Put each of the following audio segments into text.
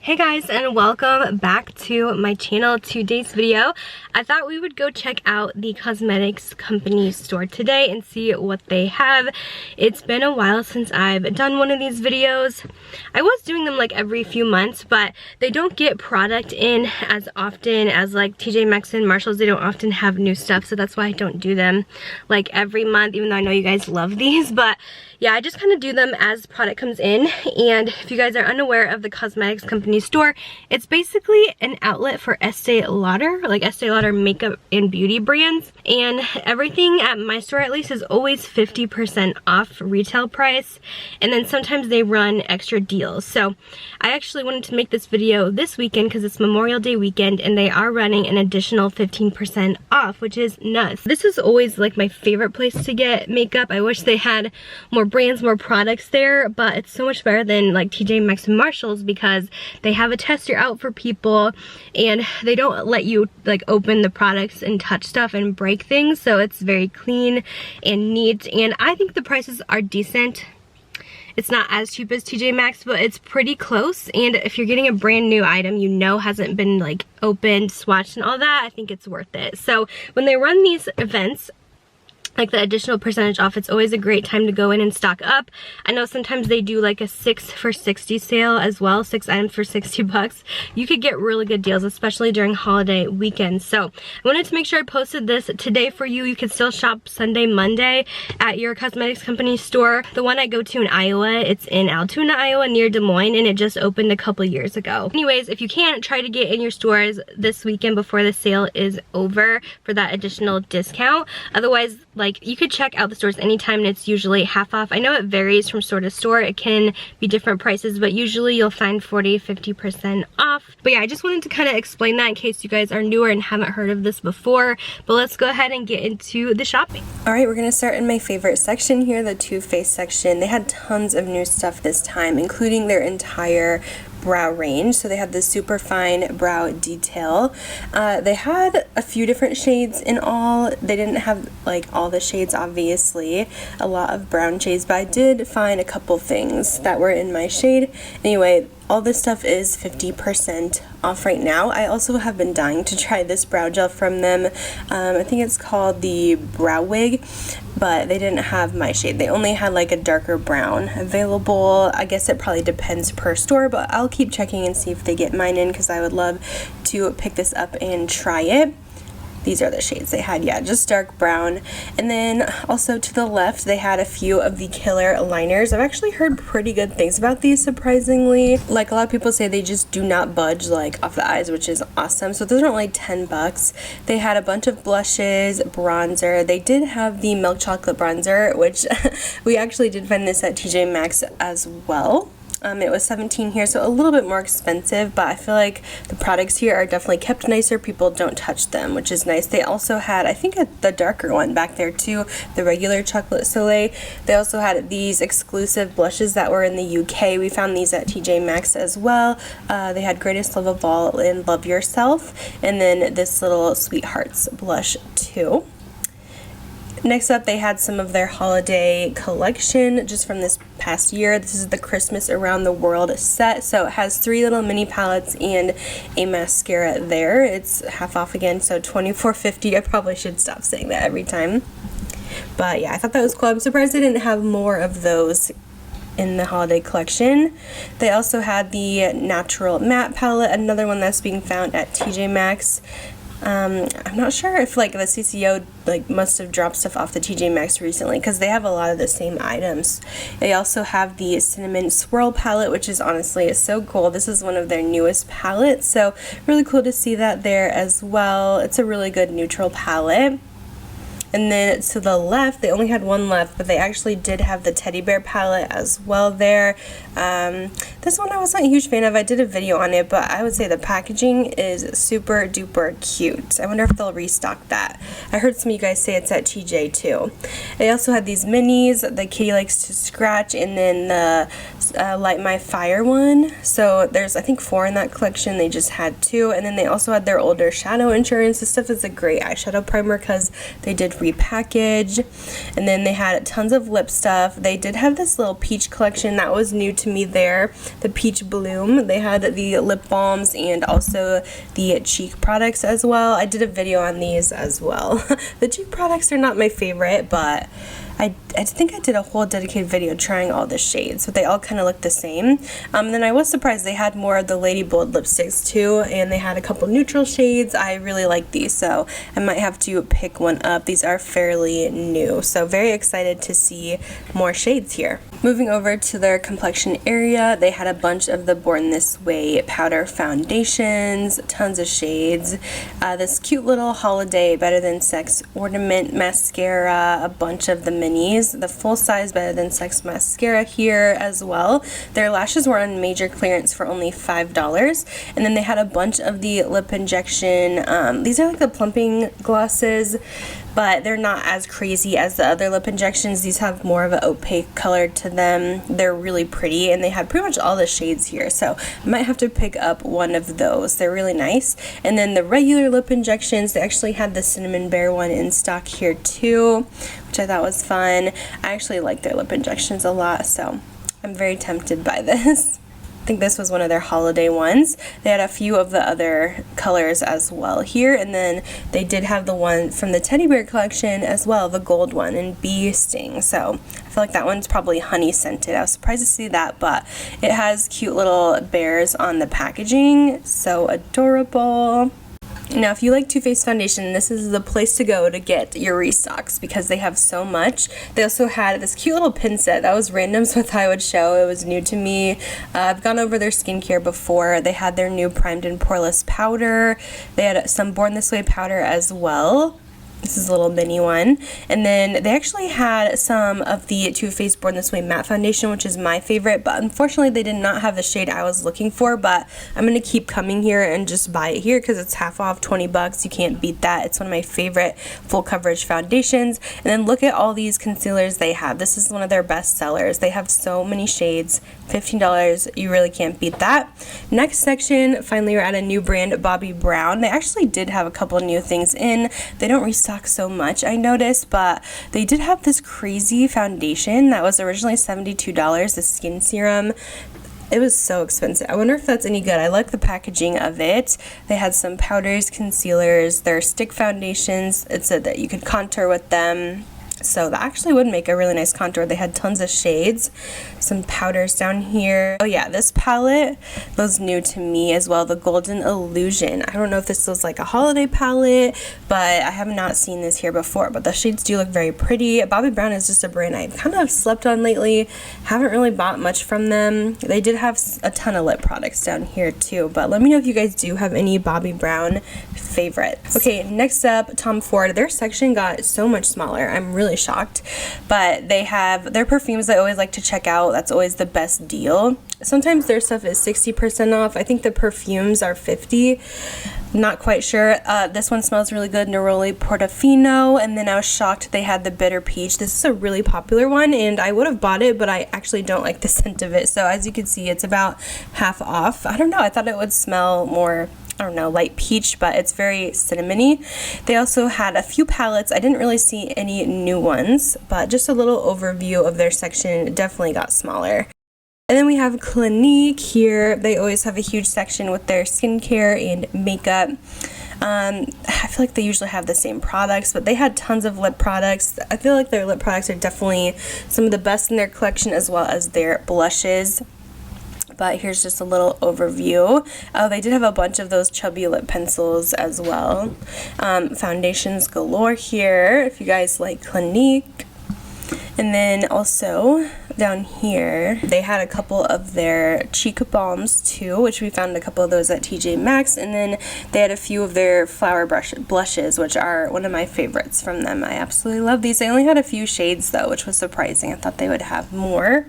Hey guys, and welcome back to my channel. Today's video, I thought we would go check out the cosmetics company store today and see what they have. It's been a while since I've done one of these videos. I was doing them like every few months, but they don't get product in as often as like TJ Maxx and Marshalls. They don't often have new stuff, so that's why I don't do them like every month, even though I know you guys love these. But yeah, I just kind of do them as product comes in. And if you guys are unaware of the cosmetics company store, it's basically an outlet for Estee Lauder, like Estee Lauder makeup and beauty brands. And everything at my store at least is always 50% off retail price. And then sometimes they run extra deals. So I actually wanted to make this video this weekend because it's Memorial Day weekend and they are running an additional 15% off, which is nuts. This is always like my favorite place to get makeup. I wish they had more brands, more products there, but it's so much better than like TJ Maxx and Marshalls because they have a tester out for people and they don't let you like open the products and touch stuff and break things, so it's very clean and neat, and I think the prices are decent. It's not as cheap as TJ Maxx, but it's pretty close, and if you're getting a brand new item you know hasn't been like opened, swatched and all that, I think it's worth it. So when they run these events, like the additional percentage off, it's always a great time to go in and stock up. I know sometimes they do like a 6 for 60 sale as well, 6 items for 60 bucks. You could get really good deals, especially during holiday weekends. So I wanted to make sure I posted this today for you. You can still shop Sunday, Monday at your cosmetics company store. The one I go to in Iowa, it's in Altoona, Iowa, near Des Moines, and it just opened a couple years ago. Anyways, if you can't, try to get in your stores this weekend before the sale is over for that additional discount. Otherwise, like, you could check out the stores anytime and it's usually half off. I know it varies from store to store. It can be different prices, but usually you'll find 40-50% off. But yeah, I just wanted to kind of explain that in case you guys are newer and haven't heard of this before. But let's go ahead and get into the shopping. Alright, we're going to start in my favorite section here, the Too Faced section. They had tons of new stuff this time, including their entire brow range. So they had the super fine brow detail. They had a few different shades in all. They didn't have like all the shades, obviously, a lot of brown shades, but I did find a couple things that were in my shade. Anyway, all this stuff is 50% off right now. I also have been dying to try this brow gel from them. I think it's called the Brow Wig, but they didn't have my shade. They only had like a darker brown available. I guess it probably depends per store, but I'll keep checking and see if they get mine in because I would love to pick this up and try it. These are the shades they had, yeah, just dark brown. And then also to the left, they had a few of the killer liners. I've actually heard pretty good things about these, surprisingly. Like, a lot of people say they just do not budge like off the eyes, which is awesome. So those are only 10 bucks. They had a bunch of blushes, bronzer. They did have the milk chocolate bronzer, which we actually did find this at TJ Maxx as well. It was $17 here, so a little bit more expensive, but I feel like the products here are definitely kept nicer. People don't touch them, which is nice. They also had, I think, the darker one back there too, the regular chocolate soleil. They also had these exclusive blushes that were in the UK. We found these at TJ Maxx as well. They had Greatest Love of All and Love Yourself, and then this little Sweethearts blush too. Next up, they had some of their holiday collection just from this past year. This is the Christmas Around the World set. So it has 3 little mini palettes and a mascara there. It's half off again, so $24.50. I probably should stop saying that every time. But yeah, I thought that was cool. I'm surprised they didn't have more of those in the holiday collection. They also had the Natural Matte palette, another one that's being found at TJ Maxx. I'm not sure if like the CCO like must have dropped stuff off the TJ Maxx recently because they have a lot of the same items. They also have the Cinnamon Swirl palette, which is honestly so cool. This is one of their newest palettes, so really cool to see that there as well. It's a really good neutral palette. And then to the left, they only had one left, but they actually did have the teddy bear palette as well there. This one I wasn't a huge fan of. I did a video on it, but I would say the packaging is super duper cute. I wonder if they'll restock that. I heard some of you guys say it's at TJ too. They also had these minis that Kitty likes to scratch, and then the Light My Fire one. So there's, I think, 4 in that collection. They just had 2. And then they also had their older shadow insurance. This stuff is a great eyeshadow primer because they did free package. And then they had tons of lip stuff. They did have this little peach collection that was new to me there, the peach bloom. They had the lip balms and also the cheek products as well. I did a video on these as well. The cheek products are not my favorite, but I think I did a whole dedicated video trying all the shades, but they all kind of look the same. And then I was surprised they had more of the Lady Bold lipsticks too, and they had a couple neutral shades. I really like these, so I might have to pick one up. These are fairly new, so very excited to see more shades here. Moving over to their complexion area, they had a bunch of the Born This Way powder foundations, tons of shades, this cute little holiday Better Than Sex ornament mascara, a bunch of the minis, the full size Better Than Sex mascara here as well. Their lashes were on major clearance for only $5, and then they had a bunch of the lip injection. These are like the plumping glosses, but they're not as crazy as the other lip injections. These have more of an opaque color to them. They're really pretty, and they had pretty much all the shades here, so I might have to pick up one of those. They're really nice. And then the regular lip injections, they actually had the Cinnamon Bear one in stock here too, which I thought was fun. I actually like their lip injections a lot, so I'm very tempted by this. I think this was one of their holiday ones. They had a few of the other colors as well here, and then they did have the one from the teddy bear collection as well, the gold one in Bee Sting. So I feel like that one's probably honey scented. I was surprised to see that, but it has cute little bears on the packaging. So adorable. Now, if you like Too Faced foundation, this is the place to go to get your restocks because they have so much. They also had this cute little pin set that was random, so I thought I would show. It was new to me. I've gone over their skincare before. They had their new primed and poreless powder. They had some Born This Way powder as well. This is a little mini one. And then they actually had some of the Too Faced Born This Way matte foundation, which is my favorite, but unfortunately they did not have the shade I was looking for, but I'm going to keep coming here and just buy it here because it's half off, 20 bucks. You can't beat that. It's one of my favorite full coverage foundations. And then look at all these concealers they have. This is one of their best sellers. They have so many shades, $15. You really can't beat that. Next section, finally we're at a new brand, Bobbi Brown. They actually did have a couple new things in. They don't restock so much, I noticed, but they did have this crazy foundation that was originally $72, the skin serum. It was so expensive. I wonder if that's any good. I like the packaging of it. They had some powders, concealers, their stick foundations. It said that you could contour with them. So that actually would make a really nice contour. They had tons of shades, some powders down here. Oh yeah, this palette was new to me as well, the Golden Illusion. I don't know if this was like a holiday palette, but I have not seen this here before, but the shades do look very pretty. Bobbi Brown is just a brand I've kind of slept on lately. Haven't really bought much from them. They did have a ton of lip products down here too, but let me know if you guys do have any Bobbi Brown favorites. Okay, next up, Tom Ford. Their section got so much smaller. I'm really shocked, but they have their perfumes I always like to check out. That's always the best deal. Sometimes their stuff is 60% off. I think the perfumes are 50. Not quite sure. This one smells really good, Neroli Portofino, and then I was shocked they had the Bitter Peach. This is a really popular one, and I would have bought it, but I actually don't like the scent of it. So as you can see, it's about half off. I don't know. I thought it would smell more, I don't know, light peach, but it's very cinnamony. They also had a few palettes. I didn't really see any new ones, but just a little overview of their section. It definitely got smaller. And then we have Clinique here. They always have a huge section with their skincare and makeup. I feel like they usually have the same products, but they had tons of lip products. I feel like their lip products are definitely some of the best in their collection, as well as their blushes. But here's just a little overview. Oh, they did have a bunch of those chubby lip pencils as well. Foundations galore here, if you guys like Clinique. And then also down here, they had a couple of their cheek balms too, which we found a couple of those at TJ Maxx. And then they had a few of their flower blushes, which are one of my favorites from them. I absolutely love these. They only had a few shades though, which was surprising. I thought they would have more.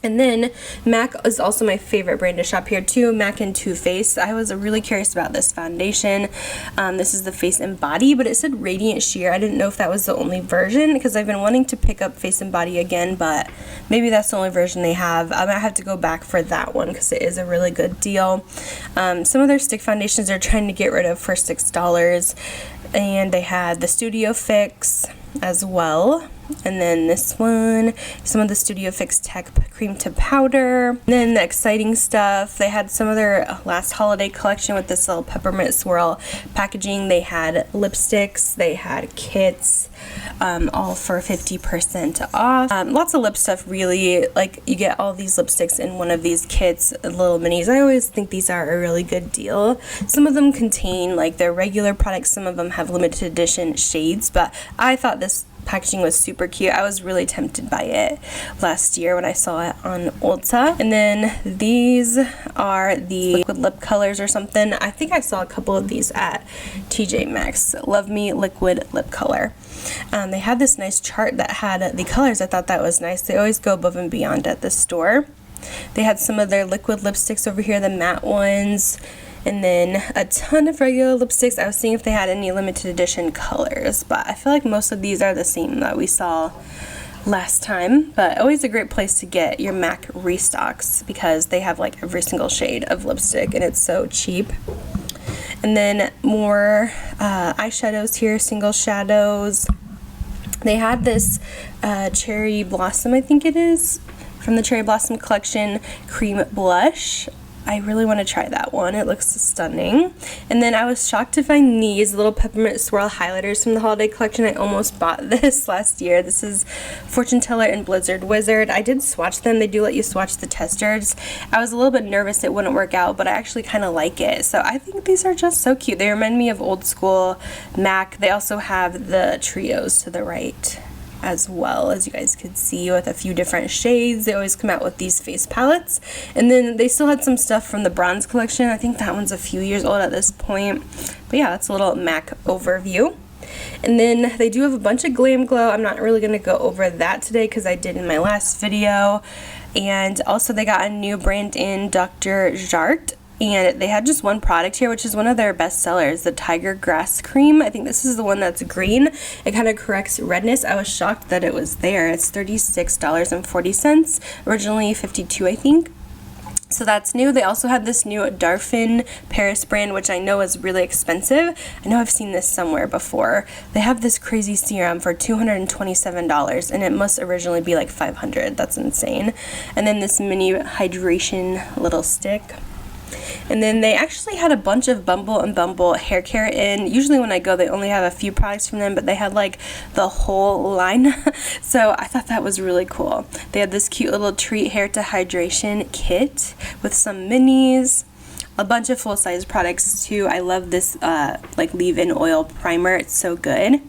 And then MAC is also my favorite brand to shop here too, MAC and Too Faced. I was really curious about this foundation. This is the Face and Body, but it said Radiant Sheer. I didn't know if that was the only version because I've been wanting to pick up Face and Body again, but maybe that's the only version they have. I might have to go back for that one because it is a really good deal. Some of their stick foundations they're trying to get rid of for $6, and they had the Studio Fix as well. And then this one, some of the Studio Fix Tech Cream to Powder. And then the exciting stuff, they had some of their last holiday collection with this little peppermint swirl packaging. They had lipsticks, they had kits, all for 50% off. Lots of lip stuff, really. Like, you get all these lipsticks in one of these kits, little minis. I always think these are a really good deal. Some of them contain like their regular products, some of them have limited edition shades, but I thought this packaging was super cute. I was really tempted by it last year when I saw it on Ulta. And then these are the liquid lip colors or something. I think I saw a couple of these at TJ Maxx. Love Me Liquid Lip Color. They had this nice chart that had the colors. I thought that was nice. They always go above and beyond at the store. They had some of their liquid lipsticks over here, the matte ones. And then a ton of regular lipsticks. I was seeing if they had any limited edition colors, but I feel like most of these are the same that we saw last time. But always a great place to get your MAC restocks because they have like every single shade of lipstick and it's so cheap. And then more eyeshadows here, single shadows. They had this Cherry Blossom, I think it is, from the Cherry Blossom collection, cream blush. I really want to try that one. It looks stunning. And then I was shocked to find these little peppermint swirl highlighters from the holiday collection. I almost bought this last year. This is Fortune Teller and Blizzard Wizard. I did swatch them. They do let you swatch the testers. I was a little bit nervous it wouldn't work out, but I actually kind of like it. So I think these are just so cute. They remind me of old school MAC. They also have the trios to the right as well, as you guys could see, with a few different shades. They always come out with these face palettes. And then they still had some stuff from the bronze collection. I think that one's a few years old at this point. But yeah, that's a little MAC overview. And then they do have a bunch of Glam Glow. I'm not really going to go over that today because I did in my last video. And also they got a new brand in, Dr. Jart. And they had just one product here, which is one of their best sellers, the Tiger Grass Cream. I think this is the one that's green. It kind of corrects redness. I was shocked that it was there. It's $36.40, originally $52, I think. So that's new. They also had this new Darphin Paris brand, which I know is really expensive. I know I've seen this somewhere before. They have this crazy serum for $227, and it must originally be like $500. That's insane. And then this mini hydration little stick. And then they actually had a bunch of Bumble and Bumble hair care in. Usually when I go, they only have a few products from them, but they had like the whole line. So I thought that was really cool. They had this cute little treat hair to hydration kit with some minis. A bunch of full-size products too. I love this like leave-in oil primer. It's so good.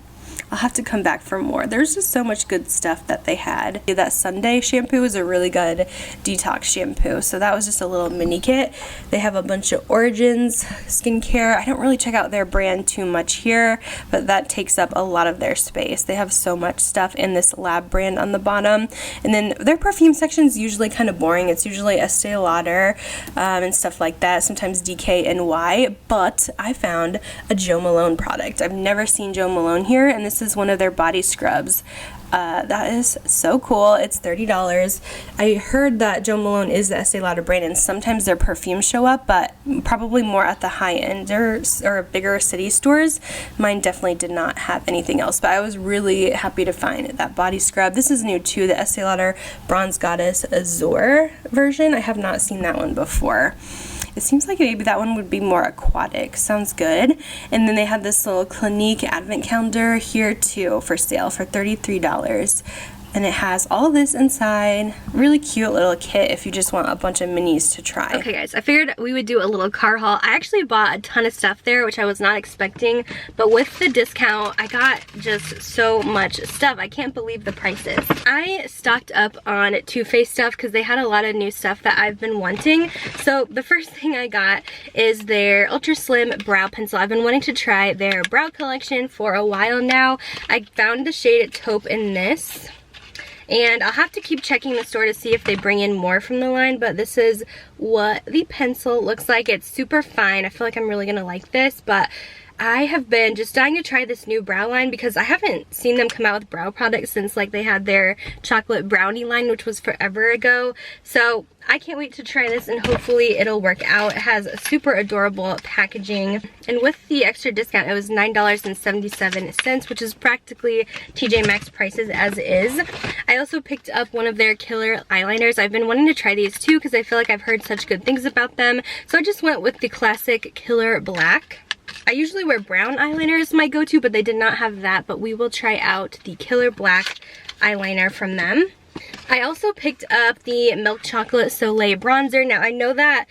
I'll have to come back for more. There's just so much good stuff that they had. That Sunday shampoo is a really good detox shampoo. So that was just a little mini kit. They have a bunch of Origins skincare. I don't really check out their brand too much here, but that takes up a lot of their space. They have so much stuff in this Lab brand on the bottom. And then their perfume section is usually kind of boring. It's usually Estee Lauder and stuff like that. Sometimes DKNY. But I found a Jo Malone product. I've never seen Jo Malone here, and this is one of their body scrubs. That is so cool. It's $30. I heard that Jo Malone is the Estee Lauder brand, and sometimes their perfumes show up, but probably more at the high end or bigger city stores. Mine definitely did not have anything else, but I was really happy to find that body scrub. This is new too, the Estee Lauder Bronze Goddess Azure version. I have not seen that one before. It seems like maybe that one would be more aquatic. Sounds good. And then they had this little Clinique advent calendar here too for sale for $33. And it has all this inside. Really cute little kit if you just want a bunch of minis to try. Okay guys, I figured we would do a little car haul. I actually bought a ton of stuff there, which I was not expecting. But with the discount, I got just so much stuff. I can't believe the prices. I stocked up on Too Faced stuff because they had a lot of new stuff that I've been wanting. So the first thing I got is their Ultra Slim Brow Pencil. I've been wanting to try their brow collection for a while now. I found the shade Taupe in this. And I'll have to keep checking the store to see if they bring in more from the line, but this is what the pencil looks like. It's super fine. I feel like I'm really gonna like this, but I have been just dying to try this new brow line because I haven't seen them come out with brow products since like they had their chocolate brownie line, which was forever ago. So I can't wait to try this and hopefully it'll work out. It has a super adorable packaging, and with the extra discount it was $9.77, which is practically TJ Maxx prices as is. I also picked up one of their killer eyeliners. I've been wanting to try these too because I feel like I've heard such good things about them. So I just went with the classic Killer Black. I usually wear brown eyeliner as my go-to, but they did not have that, but we will try out the Killer Black eyeliner from them. I also picked up the Milk Chocolate Soleil bronzer. Now I know that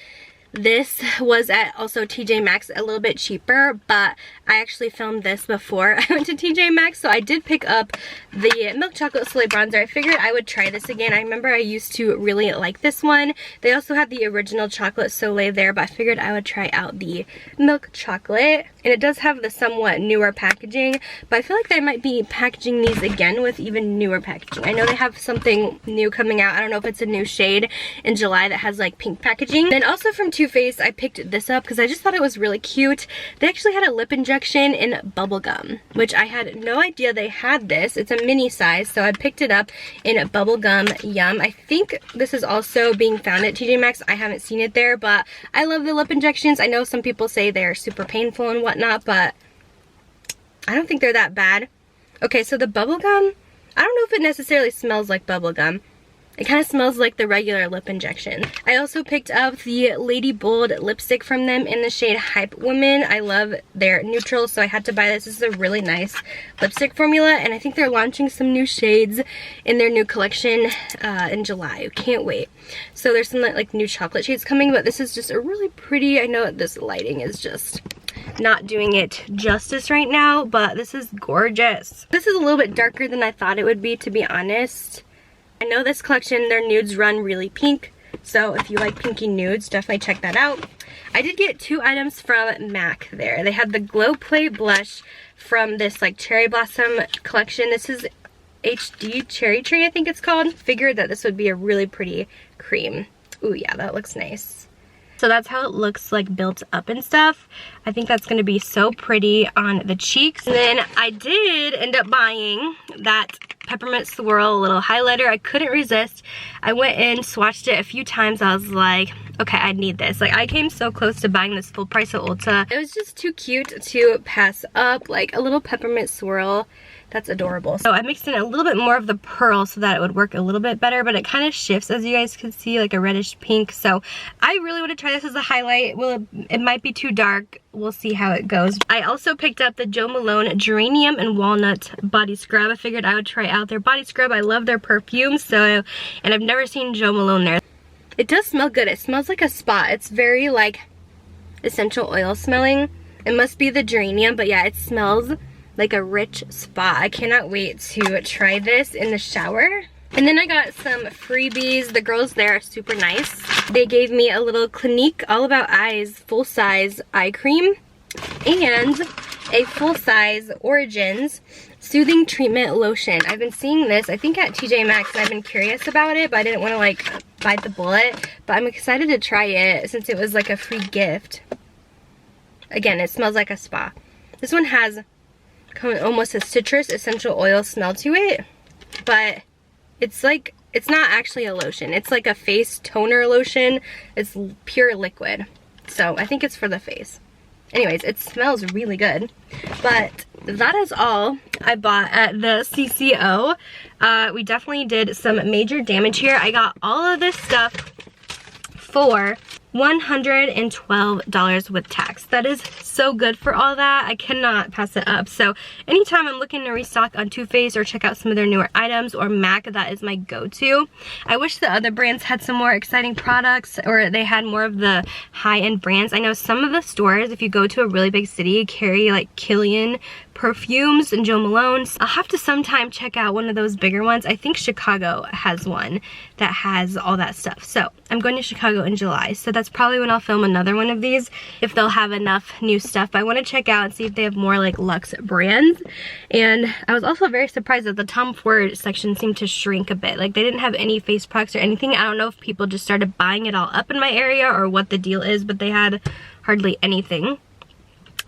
this was at also TJ Maxx a little bit cheaper, but I actually filmed this before I went to TJ Maxx, so I did pick up the Milk Chocolate Soleil bronzer. I figured I would try this again. I remember I used to really like this one. They also had the original Chocolate Soleil there, but I figured I would try out the Milk Chocolate. And it does have the somewhat newer packaging, but I feel like they might be packaging these again with even newer packaging. I know they have something new coming out. I don't know if it's a new shade in July that has like pink packaging. Then also from Too Faced, I picked this up because I just thought it was really cute. They actually had a lip injection in bubblegum, which I had no idea they had this. It's a mini size, so I picked it up in bubblegum yum. I think this is also being found at TJ Maxx. I haven't seen it there, but I love the lip injections. I know some people say they're super painful and whatnot, but I don't think they're that bad. Okay, so the bubblegum, I don't know if it necessarily smells like bubblegum. It kind of smells like the regular lip injection. I also picked up the Lady Bold lipstick from them in the shade Hype Woman. I love their neutral, so I had to buy this. This is a really nice lipstick formula, and I think they're launching some new shades in their new collection in July. Can't wait. So there's some like new chocolate shades coming, but this is just a really pretty, I know this lighting is just not doing it justice right now, but this is gorgeous. This is a little bit darker than I thought it would be, to be honest. I know this collection, their nudes run really pink, so if you like pinky nudes, definitely check that out. I did get 2 items from MAC there. They had the Glow Play blush from this like Cherry Blossom collection. This is HD Cherry Tree, I think it's called. Figured that this would be a really pretty cream. Ooh yeah, that looks nice. So that's how it looks like built up and stuff. I think that's going to be so pretty on the cheeks. And then I did end up buying that Peppermint Swirl little highlighter. I couldn't resist. I went in, swatched it a few times. I was like, okay, I need this. Like, I came so close to buying this full price at Ulta. It was just too cute to pass up. Like a little Peppermint Swirl. That's adorable. So I mixed in a little bit more of the pearl so that it would work a little bit better, but it kind of shifts, as you guys can see, like a reddish pink. So I really want to try this as a highlight. Well, it might be too dark. We'll see how it goes. I also picked up the Jo Malone Geranium and Walnut Body Scrub. I figured I would try out their body scrub. I love their perfumes, so, and I've never seen Jo Malone there. It does smell good. It smells like a spa. It's very like essential oil smelling. It must be the geranium, but yeah, it smells like a rich spa. I cannot wait to try this in the shower. And then I got some freebies. The girls there are super nice. They gave me a little Clinique All About Eyes full-size eye cream and a full-size Origins Soothing Treatment Lotion. I've been seeing this, I think at TJ Maxx, and I've been curious about it, but I didn't want to like bite the bullet. But I'm excited to try it since it was like a free gift. Again, it smells like a spa. This one has almost a citrus essential oil smell to it, but it's like, it's not actually a lotion. It's like a face toner lotion. It's pure liquid. So I think it's for the face. Anyways, it smells really good. But that is all I bought at the CCO. We definitely did some major damage here. I got all of this stuff for $112 with tax. That is so good for all that. I cannot pass it up. So anytime I'm looking to restock on Too Faced or check out some of their newer items, or MAC, that is my go-to. I wish the other brands had some more exciting products, or they had more of the high-end brands. I know some of the stores, if you go to a really big city, carry like Killian Perfumes and Joe Malone's. I'll have to sometime check out one of those bigger ones. I think Chicago has one that has all that stuff. So I'm going to Chicago in July, so that's probably when I'll film another one of these, if they'll have enough new stuff. But I want to check out and see if they have more like luxe brands. And I was also very surprised that the Tom Ford section seemed to shrink a bit. Like they didn't have any face products or anything. I don't know if people just started buying it all up in my area or what the deal is, but they had hardly anything.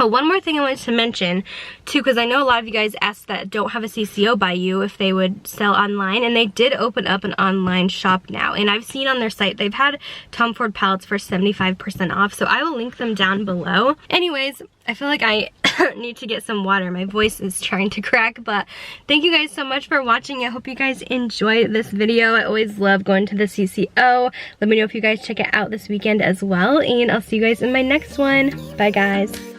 Oh, one more thing I wanted to mention too, because I know a lot of you guys asked that don't have a CCO by you if they would sell online, and they did open up an online shop now, and I've seen on their site they've had Tom Ford palettes for 75% off, so I will link them down below. Anyways, I feel like I need to get some water. My voice is trying to crack, but thank you guys so much for watching. I hope you guys enjoyed this video. I always love going to the CCO. Let me know if you guys check it out this weekend as well, and I'll see you guys in my next one. Bye guys.